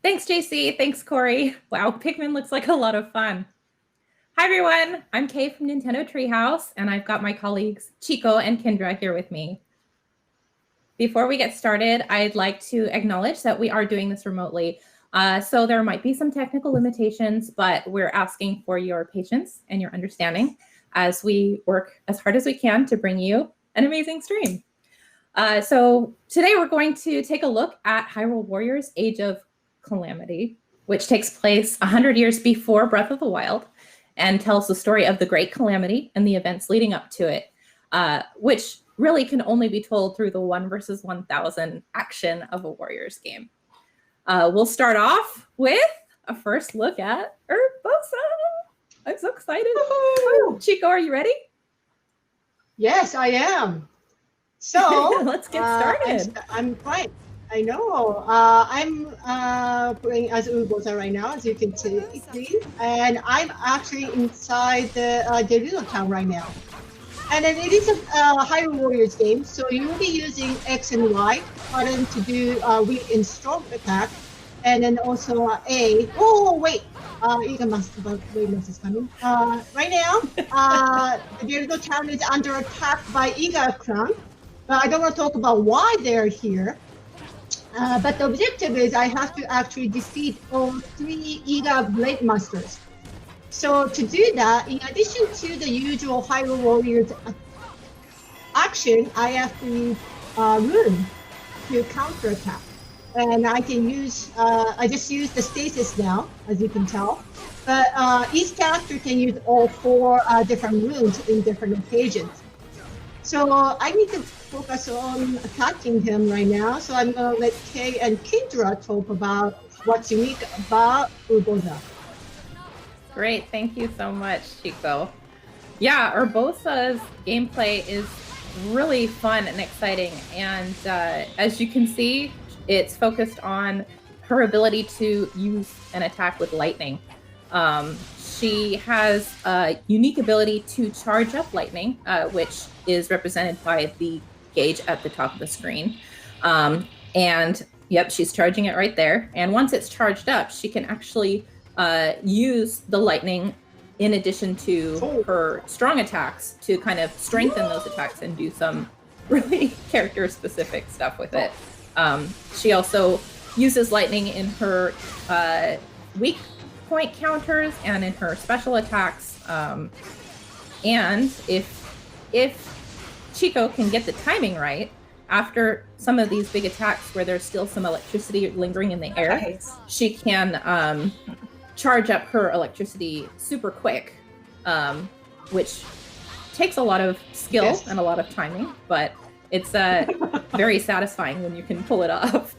Thanks, JC. Thanks, Corey. Wow, Pikmin looks like a lot of fun. Hi, everyone. I'm Kay from Nintendo Treehouse, and I've got my colleagues Chico and Kendra here with me. Before we get started, I'd like to acknowledge that we are doing this remotely. So there might be some technical limitations, but we're asking for your patience and your understanding as we work as hard as we can to bring you an amazing stream. So today we're going to take a look at Hyrule Warriors Age of Calamity, which takes place 100 years before Breath of the Wild and tells the story of the Great Calamity and the events leading up to it, which really can only be told through the 1 versus 1,000 action of a Warriors game. We'll start off with a first look at Urbosa. I'm so excited. Chico, are you ready? Yes, I am. So let's get started. I'm fine. I know. I'm playing as Urbosa right now, as you can see, and I'm actually inside the little town right now. And then it is a Hyrule Warriors game, so you will be using X and Y button to do weak and strong attack, and then also A. Oh wait, Iga Waymas is coming. Right now, the little town is under attack by Iga clan, but I don't want to talk about why they're here. But the objective is I have to actually defeat all 3 Iga Blade Masters. So to do that, in addition to the usual Hyrule Warriors action, I have to use Rune to counterattack. And I can use, I just use the stasis now, as you can tell. But each character can use all 4 different runes in different occasions. So I need to focus on attacking him right now. So I'm going to let Kay and Kendra talk about what's unique about Urbosa. Great, thank you so much, Chico. Yeah, Urbosa's gameplay is really fun and exciting. And as you can see, it's focused on her ability to use an attack with lightning. She has a unique ability to charge up lightning, which is represented by the gauge at the top of the screen. And yep, she's charging it right there. And once it's charged up, she can actually use the lightning in addition to her strong attacks to kind of strengthen those attacks and do some really character-specific stuff with it. She also uses lightning in her weak point counters and in her special attacks. And if Chico can get the timing right, after some of these big attacks where there's still some electricity lingering in the air, she can charge up her electricity super quick, which takes a lot of skill and a lot of timing, but it's very satisfying when you can pull it off.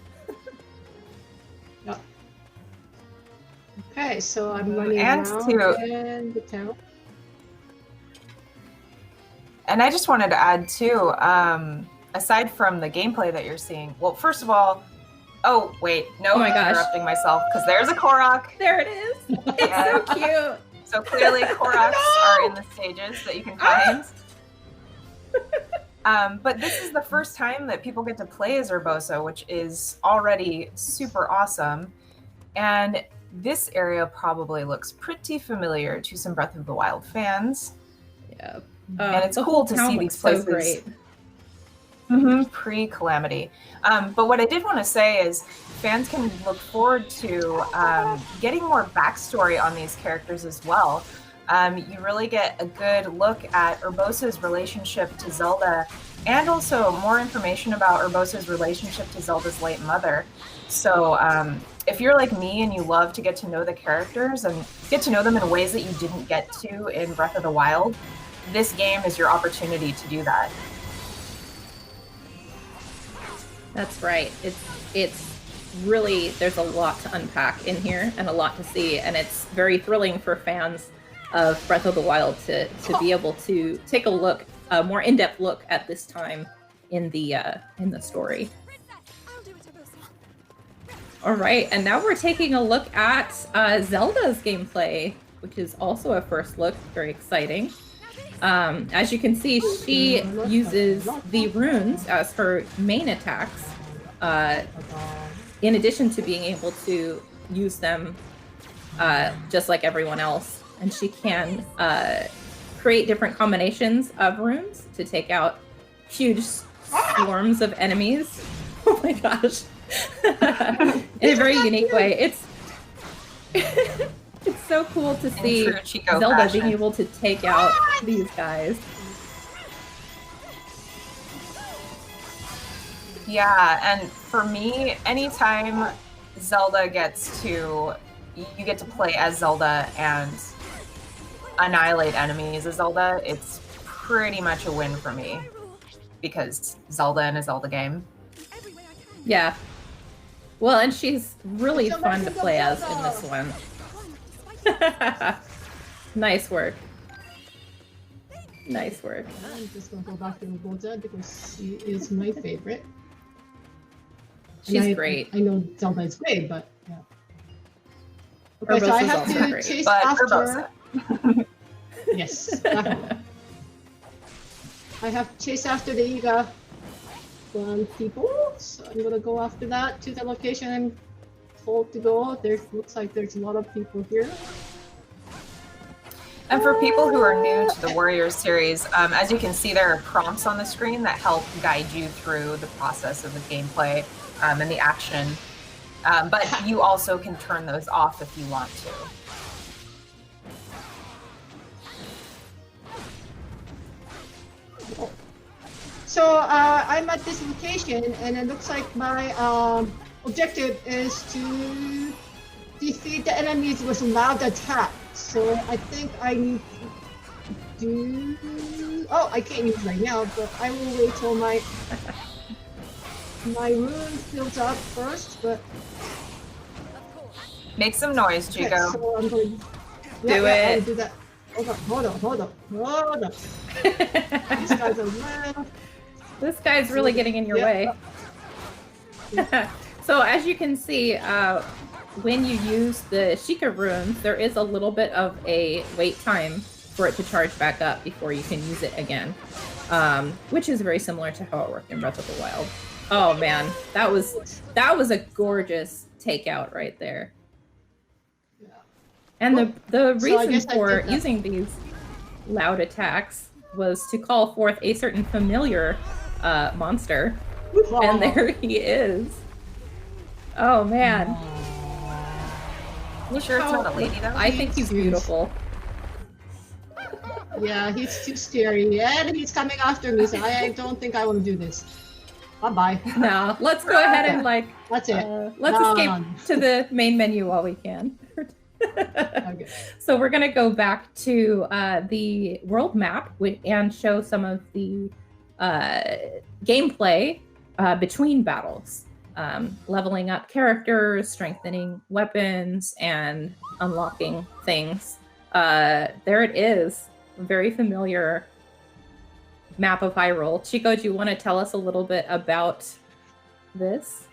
Okay, so I'm running around in the town. And I just wanted to add too, aside from the gameplay that you're seeing, well, first of all, oh wait, no, oh my gosh, interrupting myself because there's a Korok. There it is. It's so cute. So clearly Koroks are in the stages that you can find. But this is the first time that people get to play as Urbosa, which is already super awesome. And this area probably looks pretty familiar to some Breath of the Wild fans. Yeah. And it's cool to see these places. So great. Pre-Calamity. But what I did want to say is fans can look forward to getting more backstory on these characters as well. You really get a good look at Urbosa's relationship to Zelda and also more information about Urbosa's relationship to Zelda's late mother. So if you're like me and you love to get to know the characters and get to know them in ways that you didn't get to in Breath of the Wild, this game is your opportunity to do that. That's right. It's really, there's a lot to unpack in here and a lot to see, and it's very thrilling for fans of Breath of the Wild to be able to take a look, a more in-depth look at this time in the story. All right, and now we're taking a look at Zelda's gameplay, which is also a first look, very exciting. As you can see, she uses the runes as her main attacks, in addition to being able to use them just like everyone else. And she can create different combinations of runes to take out huge swarms of enemies. Oh my gosh. In a very unique way. It's it's so cool to see Zelda being able to take out these guys. Yeah, and for me, anytime Zelda gets to, you get to play as Zelda and annihilate enemies as Zelda, it's pretty much a win for me. Because Zelda in a Zelda game. Yeah. Well, and she's really fun to play as in this one. Nice work. Nice work. I'm just gonna go back to Roboza because she is my favorite. She's great. I know Zelda is great, but yeah. Okay, Urbosa's so I have also to great. chase But after. Urbosa. Yes, definitely. I have to chase after the Iga people, so I'm gonna go after that to the location I'm told to go. There looks like there's a lot of people here. And for people who are new to the Warriors series, as you can see, there are prompts on the screen that help guide you through the process of the gameplay and the action. But you also can turn those off if you want to. So I'm at this location, and it looks like my objective is to defeat the enemies with loud attack. So I think I need to do. Oh, I can't use it right now, but I will wait till my rune fills up first. But make some noise, okay, Chico. so I'm going. Do it. I'll do that. Hold on. These guys are loud. This guy's really getting in your way. So as you can see, when you use the Sheikah runes, there is a little bit of a wait time for it to charge back up before you can use it again, which is very similar to how it worked in Breath of the Wild. Oh man, that was a gorgeous takeout right there. And the reason for using these loud attacks was to call forth a certain familiar monster. And there he is. Oh man. You sure it's not a lady though? I think he's beautiful. Yeah, he's too scary. And he's coming after me, so I don't think I want to do this. Bye-bye. No, let's go ahead and that's it. Let's escape to the main menu while we can. Okay. So we're gonna go back to the world map and show some of the gameplay between battles, leveling up characters, strengthening weapons, and unlocking things. There it is, a very familiar map of Hyrule. Chico, do you want to tell us a little bit about this?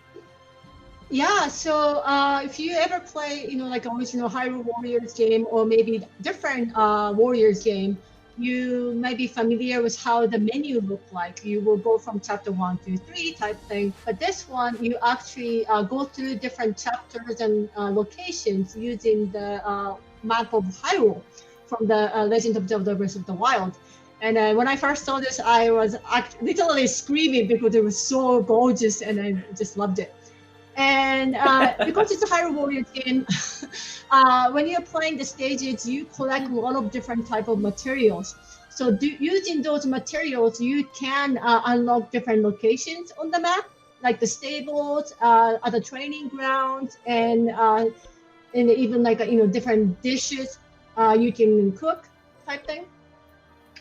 Yeah, so if you ever play, like original Hyrule Warriors game or maybe different Warriors game, you might be familiar with how the menu looked like. You will go from chapter 1 to 3 type thing. But this one, you actually go through different chapters and locations using the map of Hyrule from the Legend of Zelda Breath of the Wild. And when I first saw this, I was literally screaming because it was so gorgeous and I just loved it. And because it's a Hyrule Warriors game, when you're playing the stages, you collect a lot of different type of materials. So using those materials, you can unlock different locations on the map, like the stables, other training grounds, and even like different dishes you can cook type thing.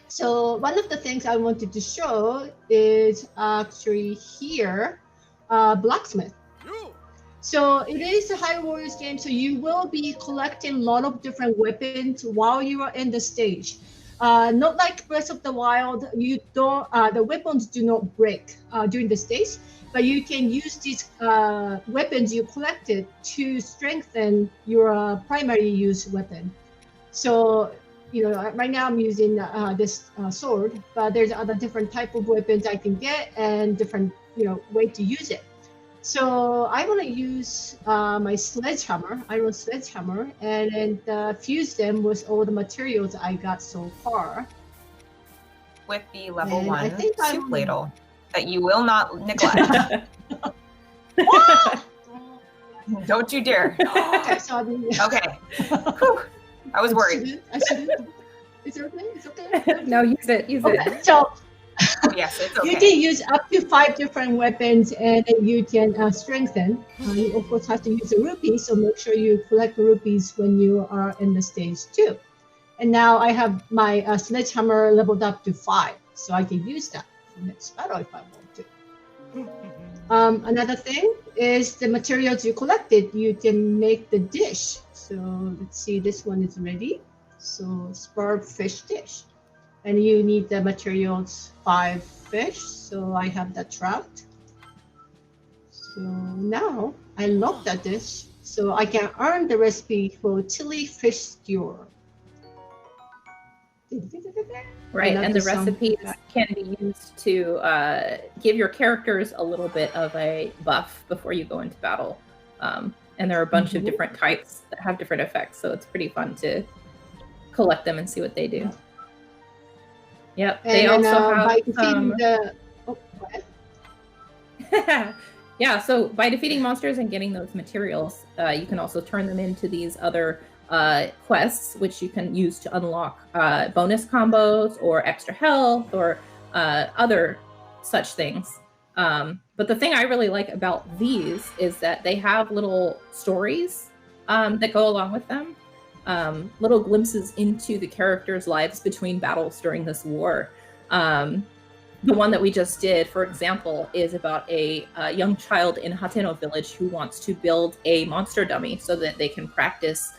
So one of the things I wanted to show is actually here, blacksmith. So it is a Hyrule Warriors game, so you will be collecting a lot of different weapons while you are in the stage. Not like Breath of the Wild, you don't the weapons do not break during the stage, but you can use these weapons you collected to strengthen your primary use weapon. So right now I'm using this sword, but there's other different type of weapons I can get and different way to use it. So I'm gonna use my sledgehammer, iron sledgehammer, and fuse them with all the materials I got so far. With the level And I 1 think soup I'm- ladle that you will not neglect. Don't you dare. Okay, so I'm, Okay. Whew. I was worried. I shouldn't. It's okay. It's okay. No, use it. Use it. Okay, so Oh, yes, it's you okay. can use up to 5 different weapons, and then you can strengthen. You of course have to use a rupee, so make sure you collect rupees when you are in the stage 2. And now I have my sledgehammer leveled up to 5, so I can use that for next battle if I want to. Another thing is the materials you collected, you can make the dish. So let's see, this one is ready. So spurred fish dish. And you need the materials 5 fish. So I have that trout. So now I love that dish. So I can earn the recipe for chili fish skewer. Right, and the Another song. recipes can be used to give your characters a little bit of a buff before you go into battle. And there are a bunch of different types that have different effects, so it's pretty fun to collect them and see what they do. Yep, And they then, also by have defeating the go ahead. yeah, so by defeating monsters and getting those materials, you can also turn them into these other quests, which you can use to unlock bonus combos or extra health or other such things. But the thing I really like about these is that they have little stories that go along with them, little glimpses into the characters' lives between battles during this war. The one that we just did, for example, is about a young child in Hateno village who wants to build a monster dummy so that they can practice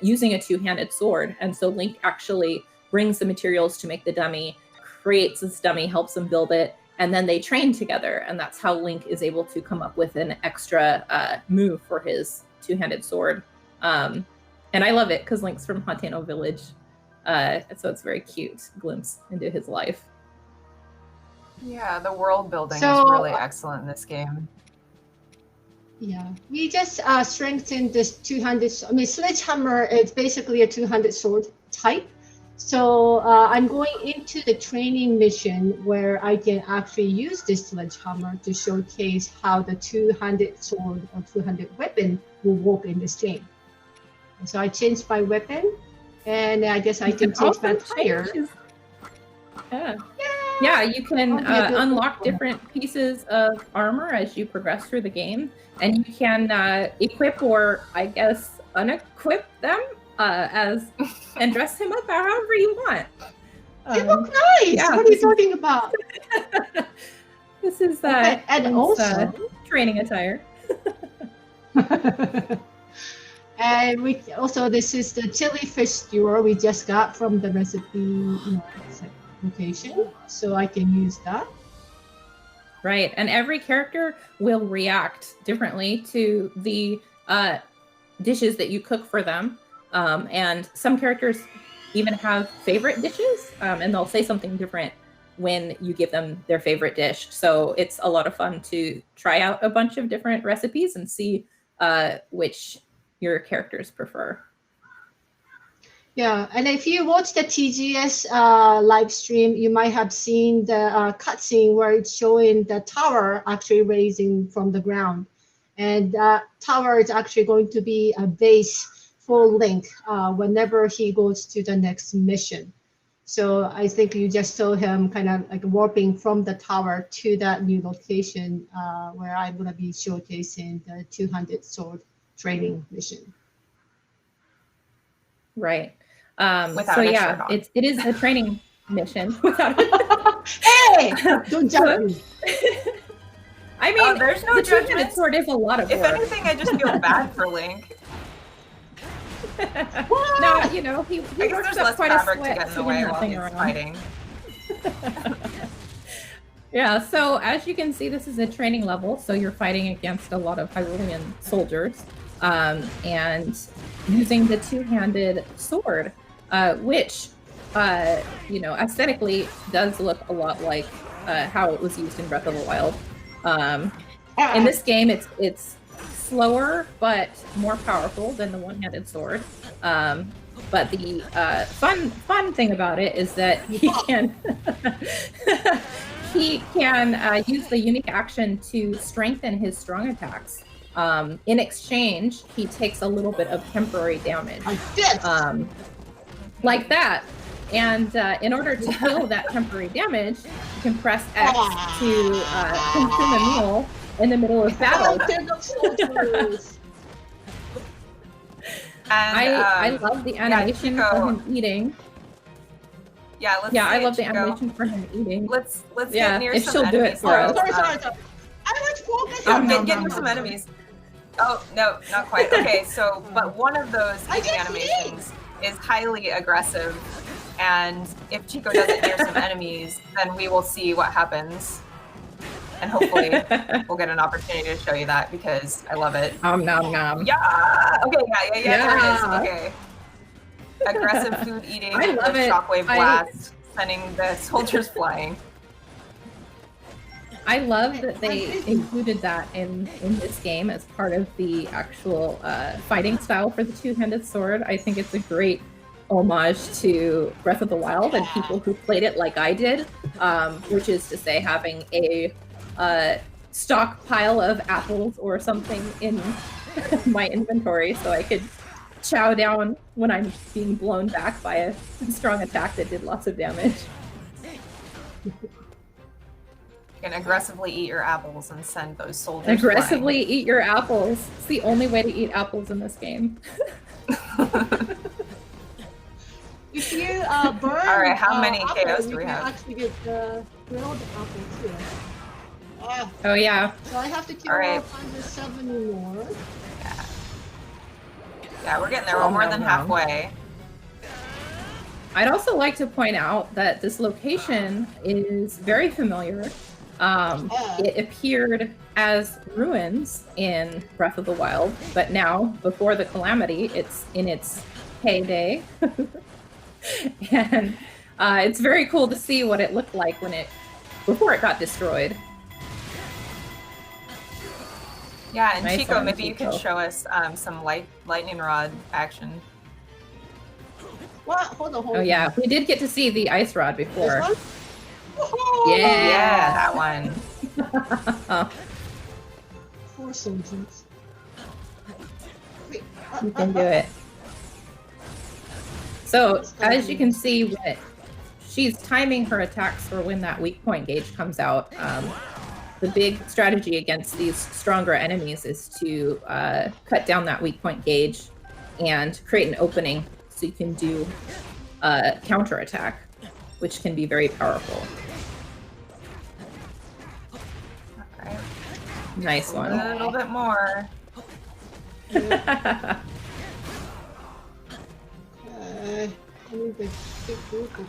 using a two-handed sword. And so Link actually brings the materials to make the dummy, creates this dummy, helps them build it, and then they train together. And that's how Link is able to come up with an extra move for his two-handed sword. And I love it because Link's from Hateno village. So it's a very cute glimpse into his life. Yeah, the world building So, is really excellent in this game. Yeah, we just strengthened this 200. I mean, sledgehammer is basically a 200 sword type. So I'm going into the training mission where I can actually use this sledgehammer to showcase how the 200 sword or 200 weapon will work in this game. And so I changed my weapon, and I guess I can change my tire. Yeah, you can unlock different pieces of armor as you progress through the game, and you can equip or, I guess, unequip them and dress him up however you want. They look nice. yeah, What are you talking about? This is and also training attire. And we also, this is the chili fish skewer we just got from the recipe location, so I can use that. Right, and every character will react differently to the dishes that you cook for them. And some characters even have favorite dishes, and they'll say something different when you give them their favorite dish. So it's a lot of fun to try out a bunch of different recipes and see which your characters prefer. Yeah, and if you watch the TGS live stream, you might have seen the cutscene where it's showing the tower actually raising from the ground. And that tower is actually going to be a base for Link whenever he goes to the next mission. So I think you just saw him kind of like warping from the tower to that new location where I'm going to be showcasing the 200 sword training mission. Right. Without so a yeah, shirt on. it is a training mission. Without Hey, don't judge me. I mean, there's no the two-handed judgment. sword is a lot of If work. anything, I just feel bad for Link. No, you know, he I guess works there's up less quite a fabric to sweat get in the doing way while nothing he's around. fighting. Yeah, so as you can see, this is a training level, so you're fighting against a lot of Hyrulean soldiers, and using the two-handed sword, which, you know, aesthetically does look a lot like how it was used in Breath of the Wild. In this game, it's slower but more powerful than the one-handed sword. But the fun thing about it is that he can use the unique action to strengthen his strong attacks. In exchange, he takes a little bit of temporary damage, like that. And in order to heal that temporary damage, you can press X to consume a meal in the middle of battle. I love the animation for him eating. Yeah, I love the animation for him eating. Let's get near if some she'll enemies. do it for us. Sorry. I was focused Oh, on get near some enemies. Oh, no, not quite. Okay, so, but one of those eating animations is highly aggressive, and if Chico doesn't near some enemies, then we will see what happens. And hopefully we'll get an opportunity to show you that because I love it. Nom nom. Yeah! Okay, yeah, there it is. Okay. Aggressive food eating, I love it. Shockwave blast, sending the soldiers flying. I love that they included that in this game as part of the actual fighting style for the two-handed sword. I think it's a great homage to Breath of the Wild and people who played it like I did, which is to say having a stockpile of apples or something in my inventory so I could chow down when I'm being blown back by a strong attack that did lots of damage. You can aggressively eat your apples and send those soldiers Aggressively flying. eat your apples. It's the only way to eat apples in this game. If you burn Alright, how many apples, KOs do you we can have? actually get grilled apples here. Oh yeah. So I have to kill Alright. 170 more. Yeah, we're getting there. We're more than halfway. I'd also like to point out that this location is very familiar. It appeared as ruins in Breath of the Wild, but now, before the calamity, it's in its heyday. And it's very cool to see what it looked like before it got destroyed. Yeah, and Nice Chico, one, maybe you Chico. could show us some lightning rod action. What? Hold on. Oh yeah, we did get to see the ice rod before. This one? Woohoo! Yeah, that one. Poor soldiers. Wait, You can do it. So, as you can see, she's timing her attacks for when that weak point gauge comes out. The big strategy against these stronger enemies is to cut down that weak point gauge and create an opening so you can do a counter attack, which can be very powerful. Alright, Nice a one. little bit more. I need a big group of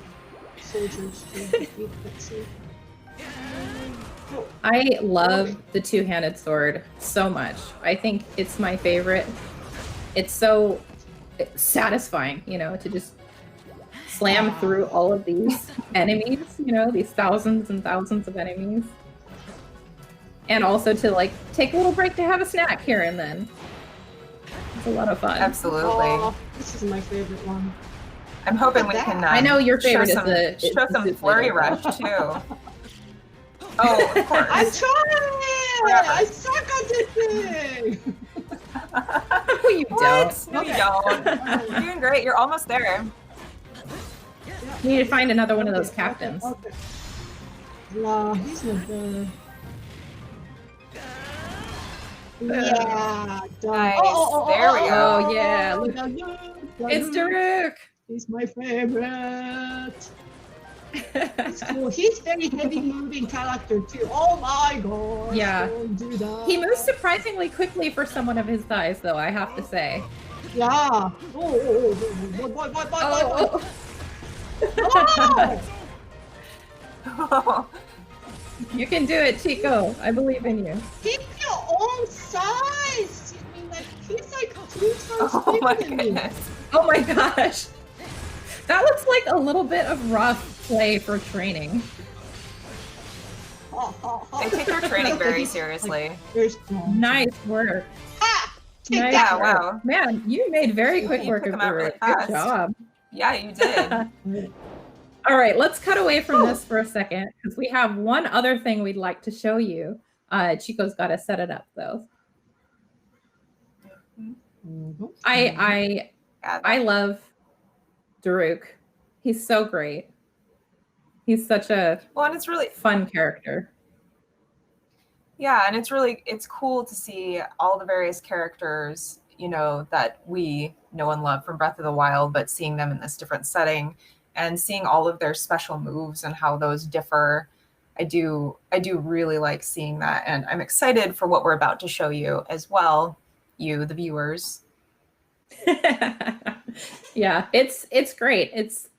soldiers to defeat that scene. I love the two-handed sword so much. I think it's my favorite. It's so satisfying, to just slam through all of these enemies, these thousands and thousands of enemies. And also to take a little break to have a snack here and then. It's a lot of fun. Absolutely. Oh, this is my favorite one. I'm hoping we Look at can. that. I know your show favorite some, is the show some soup flurry noodle. rush too. Oh, of course. I'm trying! Yeah. I suck at this thing! No, you don't. What? No, you don't. You're doing great. You're almost there. You need to find another one of those captains. Okay. No, he's not there. Yeah, done. Nice. There we go. Oh, yeah, look. It's Daruk! He's my favorite. It's cool. He's very heavy moving character too. Oh my god. Yeah. Don't do that. He moves surprisingly quickly for someone of his size, though, I have to say. Yeah. Boy. Oh. Oh! You can do it, Chico. I believe in you. Keep your own size. I mean, he's like 2 times Oh my bigger than me. goodness. Oh my gosh. That looks like a little bit of rough play for training. They take their training very seriously. Nice work. Take Nice that. work. Wow. Man, you made very quick You work took of them out really Farouk. Good fast. job. Yeah, you did. All right, let's cut away from this for a second because we have one other thing we'd like to show you. Chico's got to set it up though. I love Daruk. He's so great. He's such a and it's really fun character. Yeah, and it's cool to see all the various characters, you know, that we know and love from Breath of the Wild, but seeing them in this different setting and seeing all of their special moves and how those differ. I do really like seeing that, and I'm excited for what we're about to show you as well, you the viewers. Yeah, it's great. It's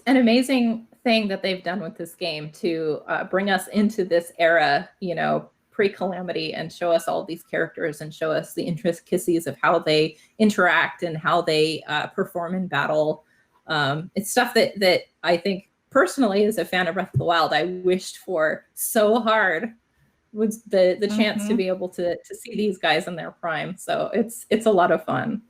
an amazing thing that they've done with this game to bring us into this era, you know, pre-Calamity, and show us all these characters and show us the intricacies of how they interact and how they perform in battle. It's stuff that I think personally, as a fan of Breath of the Wild, I wished for so hard, was the chance to be able to see these guys in their prime. So it's a lot of fun.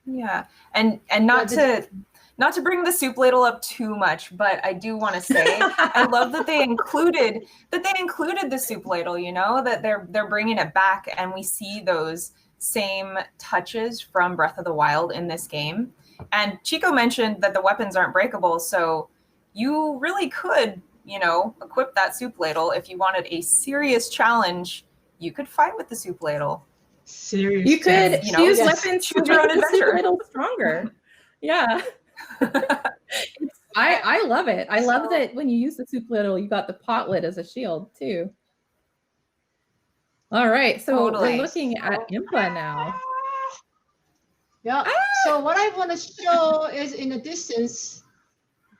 Yeah, and not to bring the soup ladle up too much, but I do want to say I love that they included the soup ladle. You know, that they're bringing it back, and we see those same touches from Breath of the Wild in this game. And Chico mentioned that the weapons aren't breakable, so you really could, you know, equip that soup ladle if you wanted a serious challenge. You could fight with the soup ladle. Serious. You could use weapons to choose your own make the soup adventure. ladle stronger. Yeah. I love it. I love that when you use the soup ladle, you got the pot lid as a shield too. All right, so Totally. we're looking at Impa now. Yeah. So what I want to show is in the distance,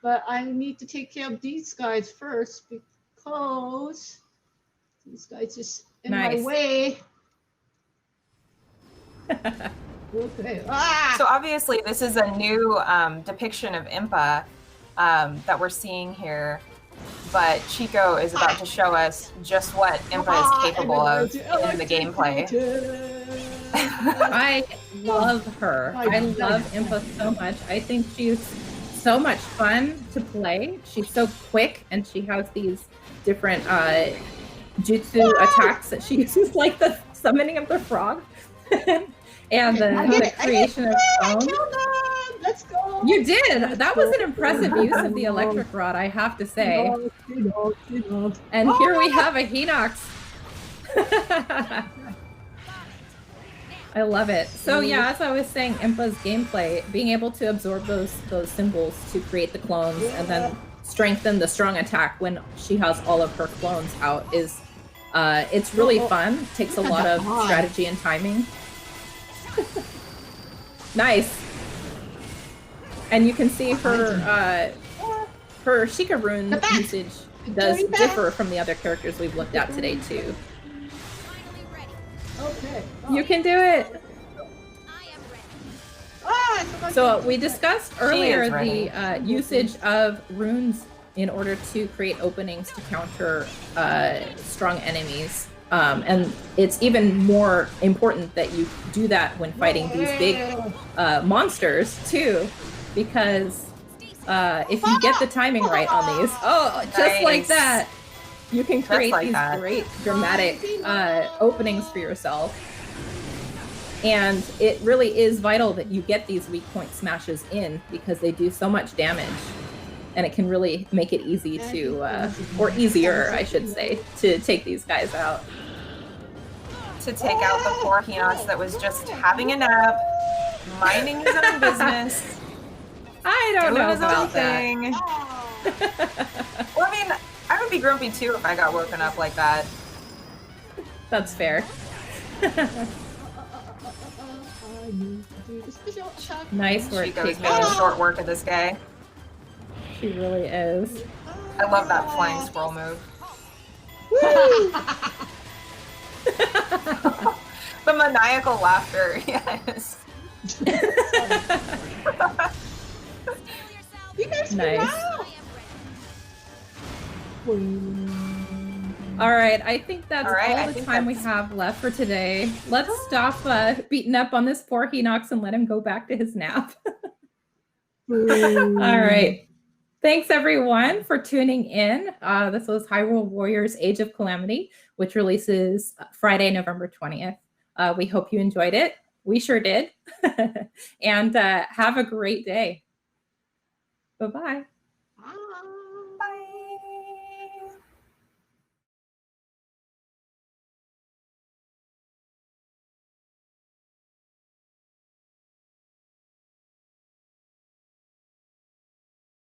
but I need to take care of these guys first because these guys just in my way. Okay. So obviously this is a new depiction of Impa that we're seeing here, but Chico is about to show us just what Impa is capable of in the gameplay. I love her. I love Impa so much. I think she's so much fun to play. She's so quick, and she has these different jutsu attacks that she uses, like the summoning of the frog. And the creation of foam. Let's go. You did. That was an impressive use of the electric rod, I have to say. And here we have a Hinox. I love it. So yeah, as I was saying, Impa's gameplay, being able to absorb those symbols to create the clones and then strengthen the strong attack when she has all of her clones out is it's really fun. Takes a lot of strategy and timing. Nice. And you can see her her Sheikah rune usage does differ from the other characters we've looked at today too. Okay. You can do it. So we discussed earlier the usage of runes in order to create openings to counter strong enemies. And it's even more important that you do that when fighting these big monsters too, because if you get the timing right on these, just like that, you can create these great dramatic openings for yourself. And it really is vital that you get these weak point smashes in because they do so much damage. And it can really make it easy to, or easier, I should say, to take these guys out. To take out the poor Hinox that was just having a nap, minding his own business. I don't know about that. Well, I mean, I would be grumpy too if I got woken up like that. That's fair. Nice work, Chico's making short work of this guy. She really is. I love that flying squirrel move. The maniacal laughter, yes. You guys nice. All right, I think that's right, all the time we have left for today. Let's stop beating up on this poor Hinox and let him go back to his nap. All right. Thanks, everyone, for tuning in. This was Hyrule Warriors Age of Calamity, which releases Friday, November 20th. We hope you enjoyed it. We sure did. And have a great day. Bye-bye.